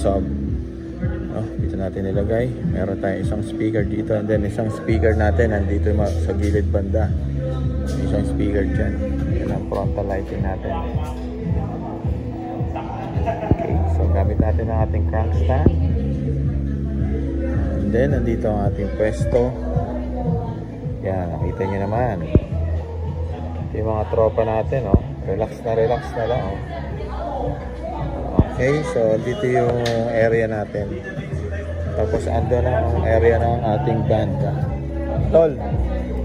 sub. Oh, dito natin nilagay. Meron tayong isang speaker dito, and then isang speaker natin nandito sa gilid banda. Isang speaker dyan. Yan ang frontal lighting natin. Okay, so gamit natin ang ating crank stand. And then nandito ang ating pwesto. Yan, nakita nyo naman. Ito yung mga tropa natin, oh. Relax na lang, oh. Okay, so dito yung area natin. Tapos ando na ang area ng ating band. Tol,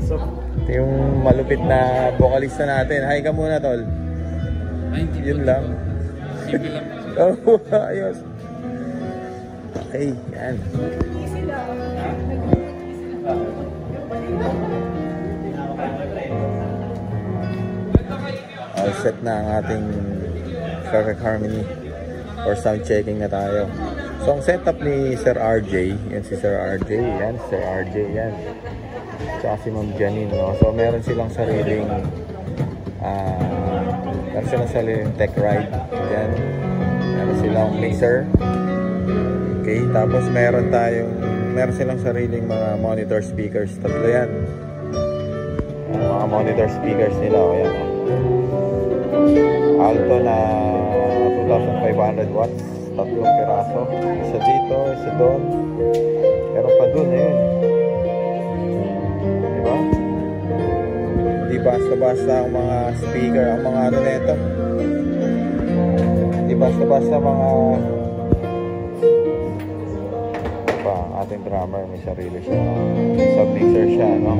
so, ito yung malupit na vocalista natin. Hi ka muna, Tol. Yun lang. Simple lang. Oh, ayos. Okay, yan. All set na ang ating perfect harmony or sound checking na tayo. So ang setup ni Sir RJ, yan si Sir RJ, yan Sir RJ, yan. Tsaka si Ma'am Janine, no? So meron silang sariling tech ride. Yan. Meron silang mixer. Okay, tapos meron silang sariling mga monitor speakers. Tatlo yan. Mga monitor speakers nila, o yan. Alto na 2,500 watts, tatlong piraso. Isa dito, isa doon. Meron pa doon, ayun. Diba? Hindi basta-basta ang mga speaker, ang mga ano nito. Hindi basta-basta mga pa, ating drummer may sarili siya. May sub-mixer siya, no?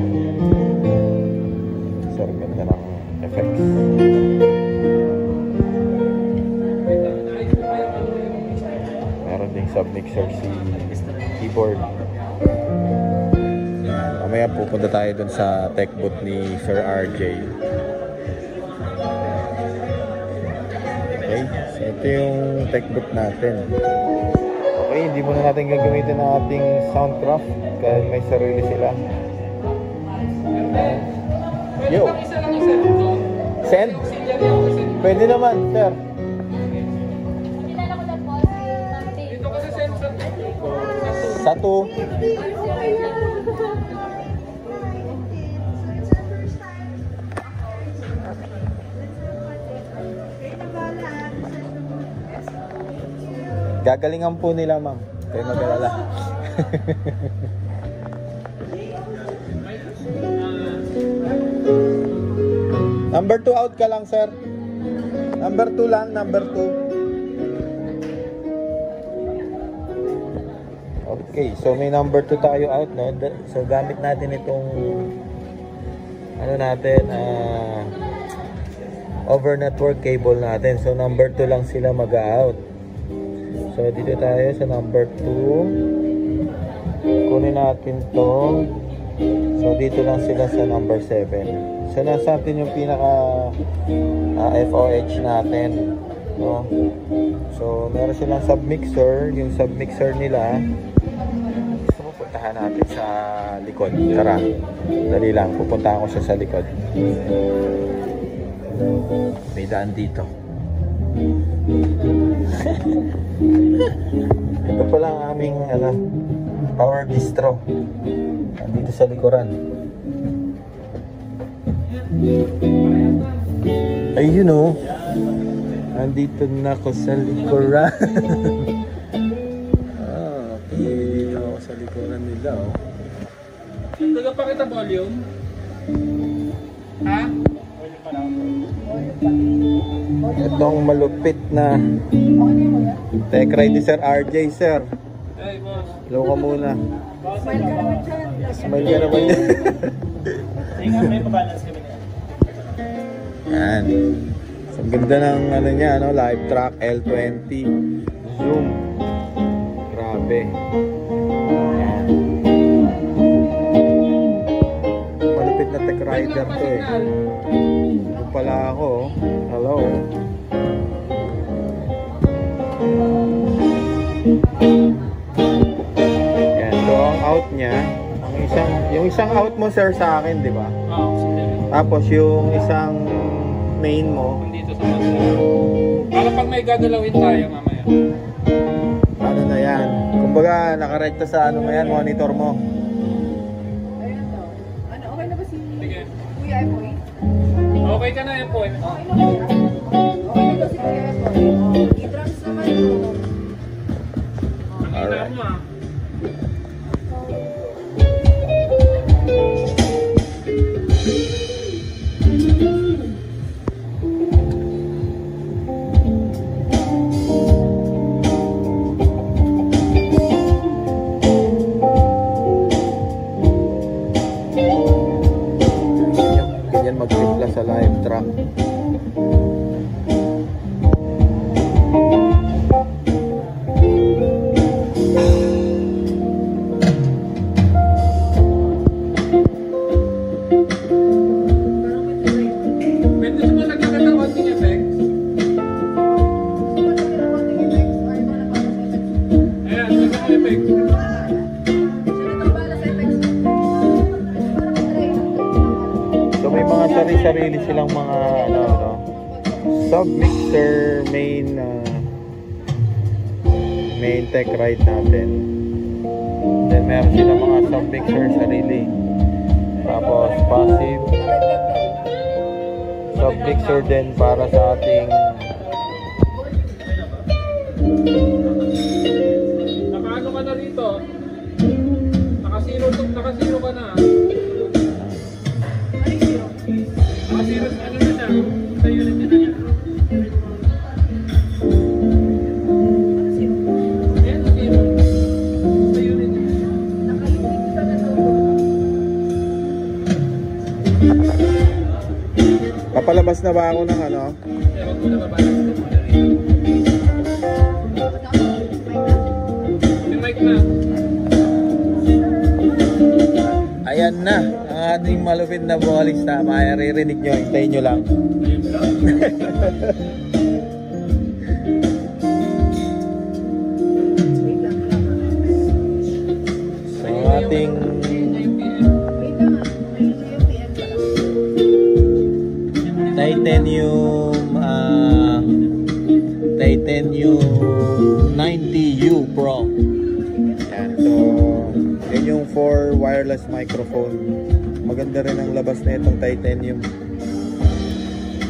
So, ganda ng effects. Meron ding sub-mixer si keyboard. Mamaya pupunta tayo dun sa tech booth ni Sir RJ. Okay, so ito yung tech booth natin. Okay, hindi muna natin gagamitin ang ating Soundcraft kahit may sarili sila. Yo! Send? Pwede naman, sir. Sa 2. Gagalingan po nila, ma'am. Kayo mag-alala. Number 2 out ka lang, sir. Number 2 lang, number 2. Okay, so may number 2 tayo out, no? So gamit natin itong ano natin, over network cable natin. So number 2 lang sila mag-out. So dito tayo sa number 2. Kunin natin to. So dito lang sila sa number 7. So nasa atin yung pinaka FOH natin, no? So meron silang submixer. Yung submixer nila, so pupuntahan natin sa likod. Tara, dali lang, pupuntahan ko siya sa likod. May daan dito. Ito pala ang aming power distro. Dito sa likuran. Ayun, oh. Nandito na ako sa likuran. Okay, dito ako sa likuran nila, oh. Nagpakita volume? Ha? Itong malupit na tech ride ni Sir RJ, sir. Hey, boss. Hello ka muna. Smile ka naman dyan. Smile ka naman dyan. May pabalance kami na Yan. yan. So, ang ganda ng ano niya, no? Live track L20 zoom. Grabe. Yan. Malupit na tech rider to, eh. Ito pala ako. Hello. Yan. So ang out niya, yung isang out mo, sir, sa akin, di ba? Oo, Tapos yung isang main mo, dito sa master. Para pag may gagalawin tayo mamaya. ano Yan. Kumbaga, nakarekta sa ano mo yan, monitor mo. Ayan to. Ano, okay na ba si Sige. Kuya Epoy? Okay ka na yan po. Okay na ba? Okay na ba si Kuya Epoy? I-trans naman mo. Ang ina Alright. mo ah. Ganyan magtimpla sa live track. Pwede mo lagyan ka ng konting effects. Ayan, lagyan mo effects. So may mga sarili-sarili silang mga ano, sub-mixer, main tech ride natin. Then meron silang mga sub-mixer sarili. Tapos passive sub-mixer din para sa ating Nakaano ka na rito? Nakasiro ka na. Nakasiro ano na siya? Sa unit na niya. Ayan, nasiro. Sa unit na niya. papalabas na ba ako ng ano? Kaya wag mo na babalance ka muna rito. Yung mic na. Ayan na ang ating malupit na Bolix na maririnig nyo, hintayin nyo lang. Ayun lang. So ating Titanium 90U Pro. Yan. So yun yung 4 wireless microphone. Maganda rin ang labas na itong Titanium.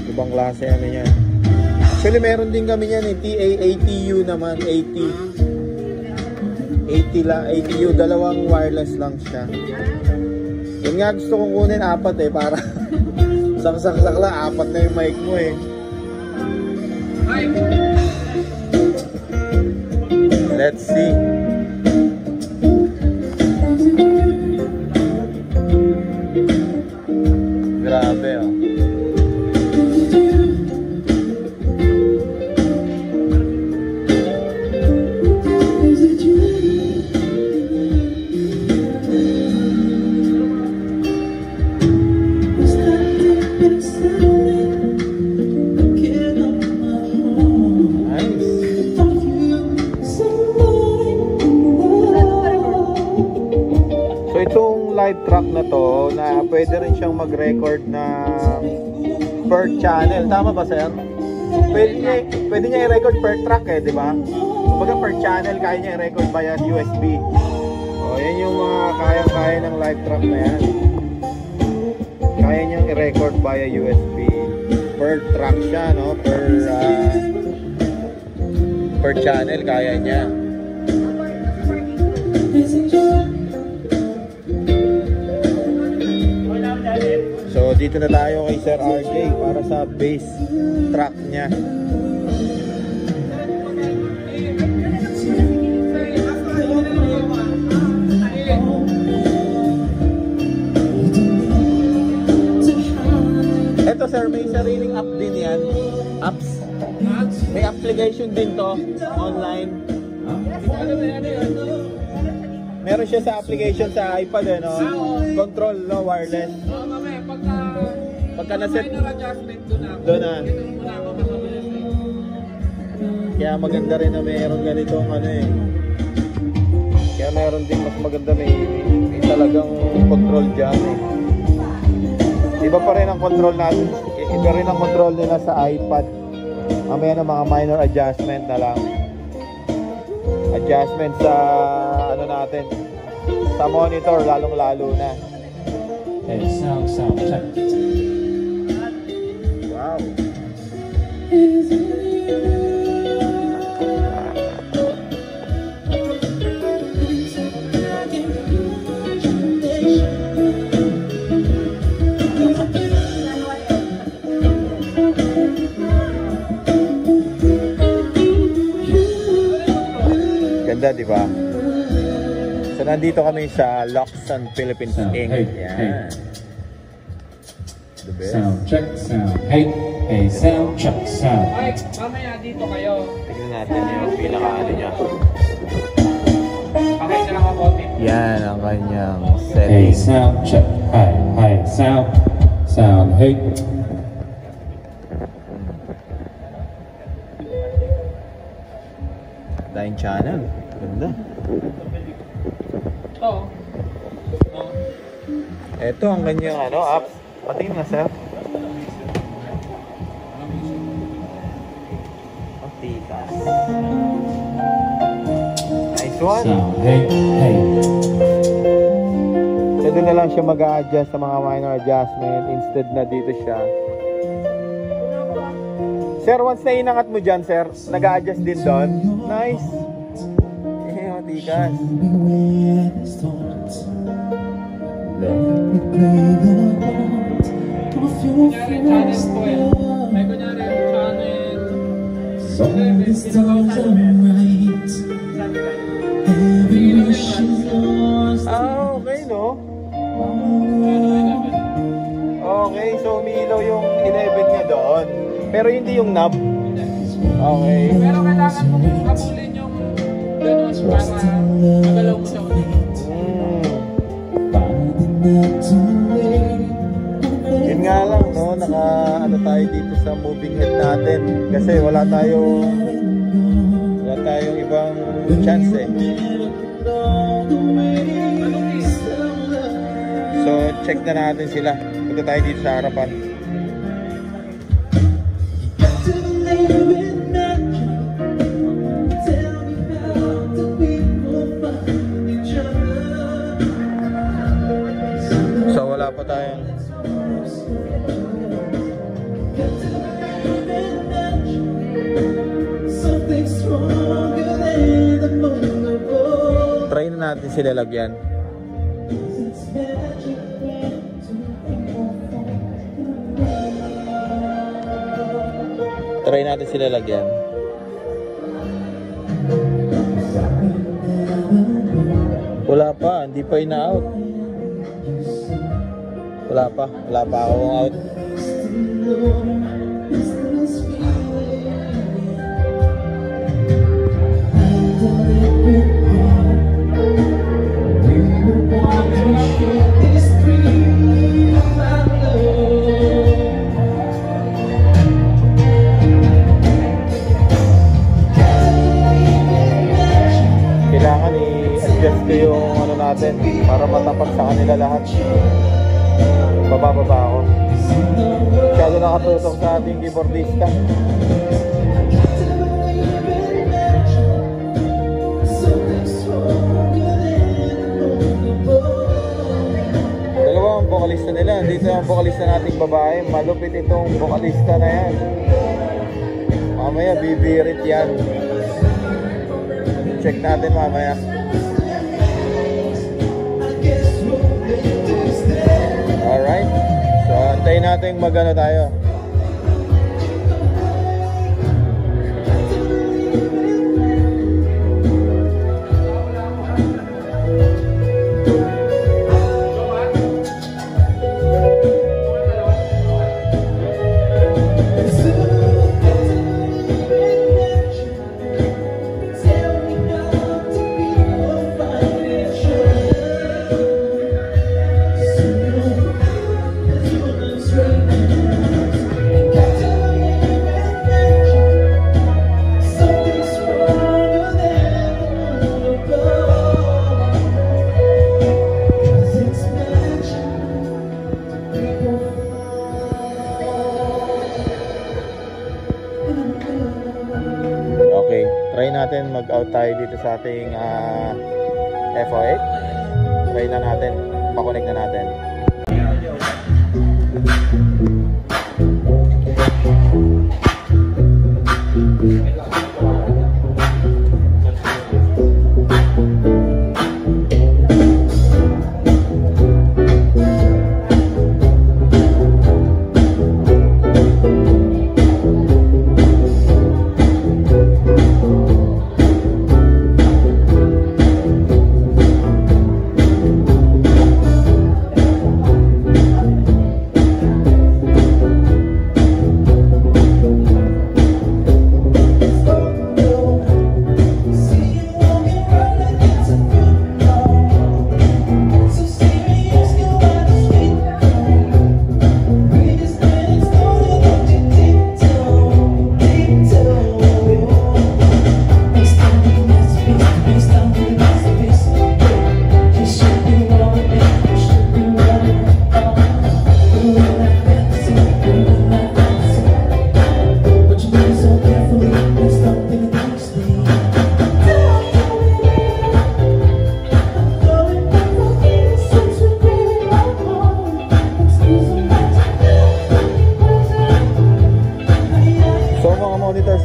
Ibang klase ano yan. Actually meron din kami yan TA80U naman, 80U, dalawang wireless lang siya. Yun nga gusto kong kunin 4 para saksak lang, 4 na yung mic mo eh. Hi! Let's see. Grabe oh. Live track na to na pwede rin siyang mag-record na per channel. Tama ba, sir? Pwede niya i-record per track eh, di ba? Kumbaga per channel kaya niya i-record via USB. O, yan yung mga kaya-kaya ng live track na yan. Kaya niyang i-record via USB. Per track siya, no? Per channel kaya niya. So dito na tayo kay Sir RJ para sa bass track niya. Eto sir, may sariling app din yan. Apps. May application din to online. Meron siya sa application sa iPad eh, no? Control, no? Wireless. Oo, mamaya, Pagka naset, minor adjustment doon ako. doon na. Ito muna ako makabilis eh. Kaya maganda rin na mayroon ganitong ano eh. Kaya mayroon din mas maganda may talagang control dyan eh. Iba pa rin ang control natin. Iba rin ang control nila sa iPad. Mamaya na mga minor adjustment na lang. adjustment sa ano natin, sa monitor, lalong-lalo na. Hey, sound check. Wow. Ganda, di ba? So, nandito kami sa Locsun Philippines Sound. Inc. Hey, Yan. hey. The best. Sound check, sound. Hey, sound check, sound. Ay, mamaya dito kayo. Tignan natin yung pinaka-ano niya. Pakay na lang ako konti. Yan ang kanyang Hey, setting. sound check. Hi, sound. Hey. Dahil channel. Ganda. Oo. Ito ang kanyang ano, apps. Patingin na, sir. Tikas. Nice one. Sound. Hey. So doon na lang siya mag-a-adjust sa mga minor adjustment instead na dito siya. Sir, once na inangat mo dyan, sir, nag-a-adjust din doon. Nice. Eh, matikas. Kunyari channel ko eh. May kunyari channel. Ah, okay, no? Okay, so umiilaw yung 11 niya doon. Pero hindi yung knob. Okay. Pero kailangan mong habulin yung ganun para magalaw mo siya ulit. Yun nga lang, no? Ano tayo dito sa moving head natin. Kasi wala tayong ibang chance eh. So, check na natin sila. Punta tayo dito sa harapan. So, wala pa tayong try na natin sila lagyan. Try natin sila lagyan. Wala pa, hindi pa ina-out. Wala pa akong out. Kailangan i-adjust ko yung ano natin para matapat sa kanila lahat. Bababa ako. Masyado nakatutok sa ating keyboardista. Dalawa ang vocalista nila. Dito ang vocalista nating babae. Malupit itong vocalista na yan. Mamaya bibirit yan. Check natin mamaya. Alright. So, antayin natin mag-ano tayo. mag-out tayo dito sa ating FO8. Try na natin, pakonek na natin.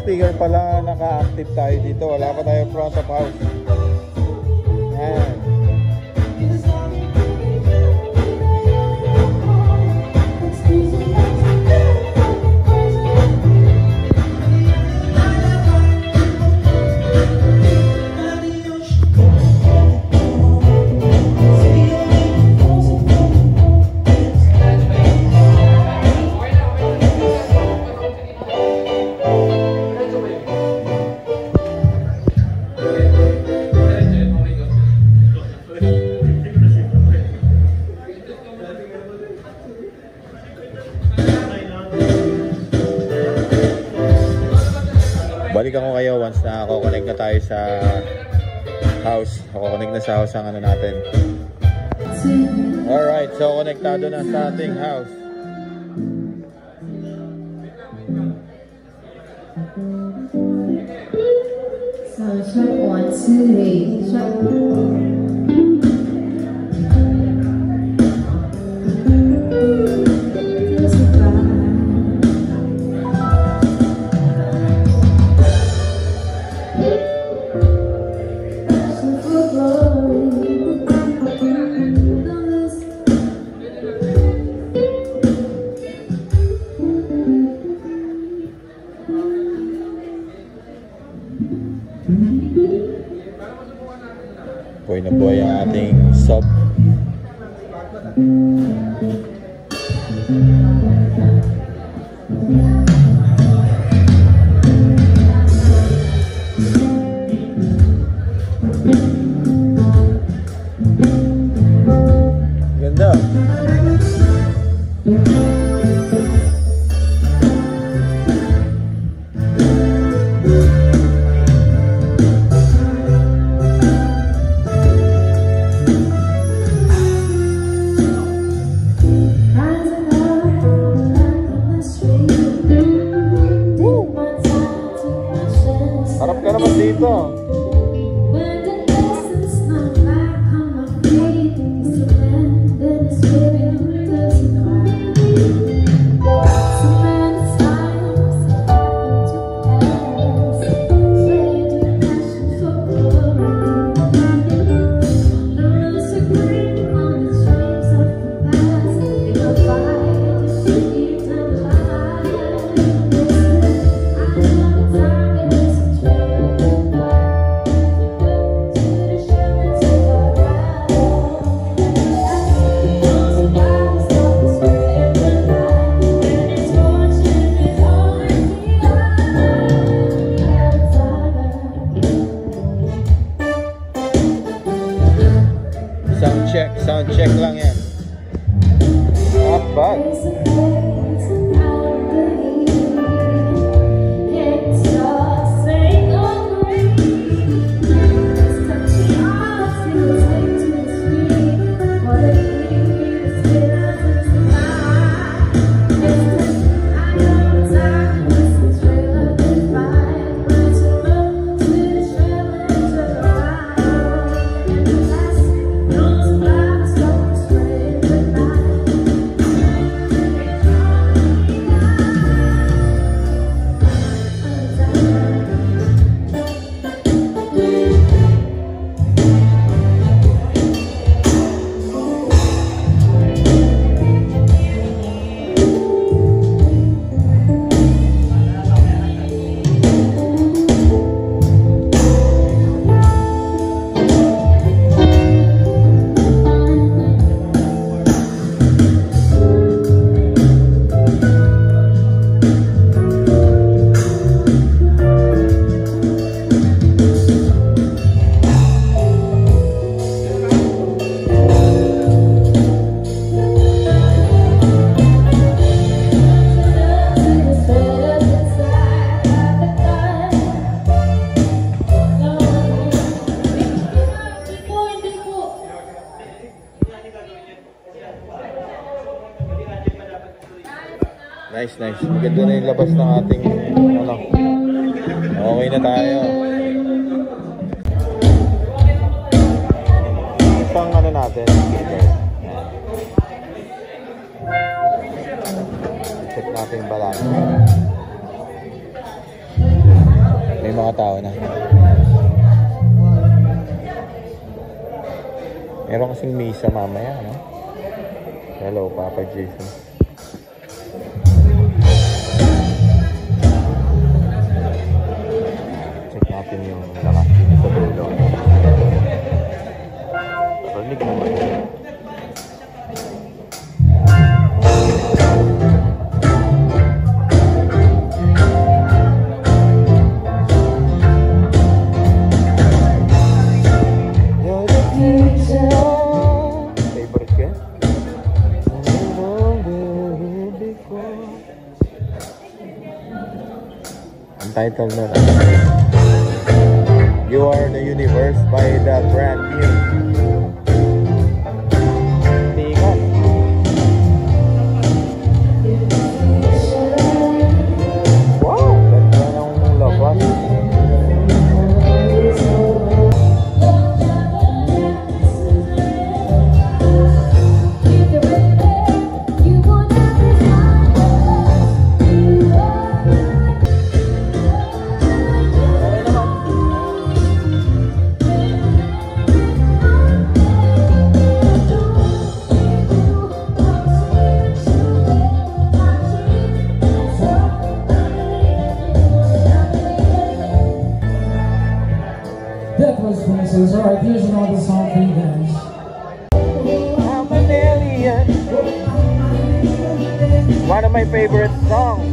Speaker pala, naka-active tayo dito. Wala pa tayo front of house. Ayan. Balikan ko kayo once na connect na tayo sa house. Connect na sa house ang ano natin. Alright, so konektado na sa ating house. So, shot 1, 2, 3, shot. Buhay na buhay ang ating sub. Ganda. Harap ka naman dito. Sound check lang yan. Not bad. Nice, nice. Maganda na yung labas ng ating, ano. Okay na tayo. Pang ano natin. Check natin yung balance. May mga tao na. Meron kasing misa mamaya, no? Hello, Papa Jason. Check natin yung lakas dito sa dulo. Rinig naman. Title na You Are the Universe by the Brand New. Tingnan. Wow! Ganda ng labas. That was Princess. Alright, here's another song for you guys. I'm an alien. One of my favorite songs.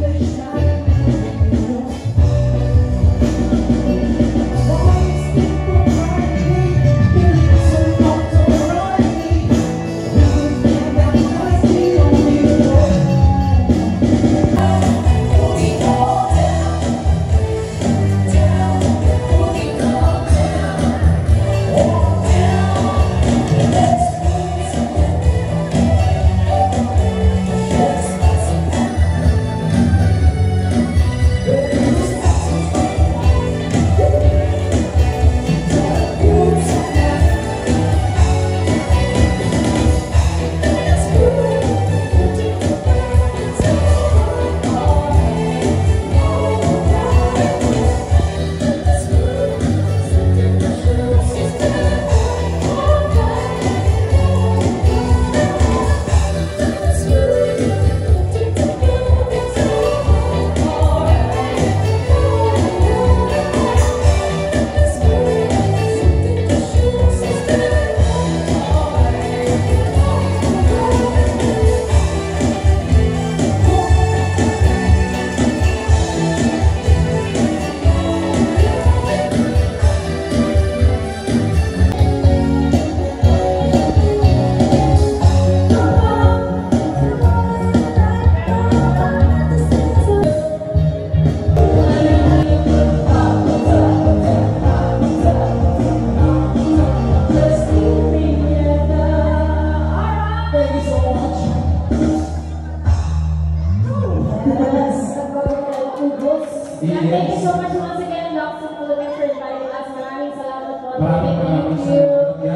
Thank you so much once again, Dr. Philippines, for inviting us. Maraming salamat po. Maraming Thank you.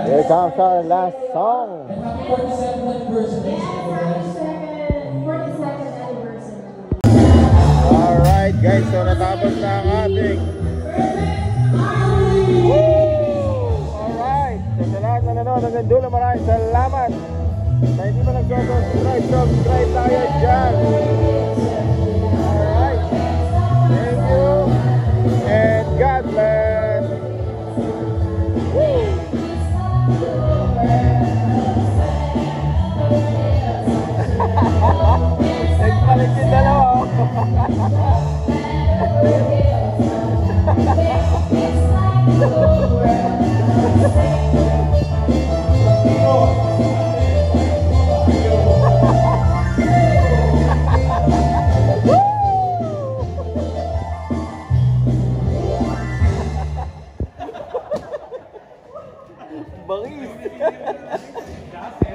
Here comes our last song. And happy 47th anniversary. Yes, 42nd anniversary. Alright guys, so natapos na ang ating Alright, sa lahat na nanonood hanggang dulo, maraming salamat. Sa hindi pa nag-subscribe, subscribe tayo dyan. Alright, thank you and God bless. Woo! Nagpalit yung dalawa. Bangis.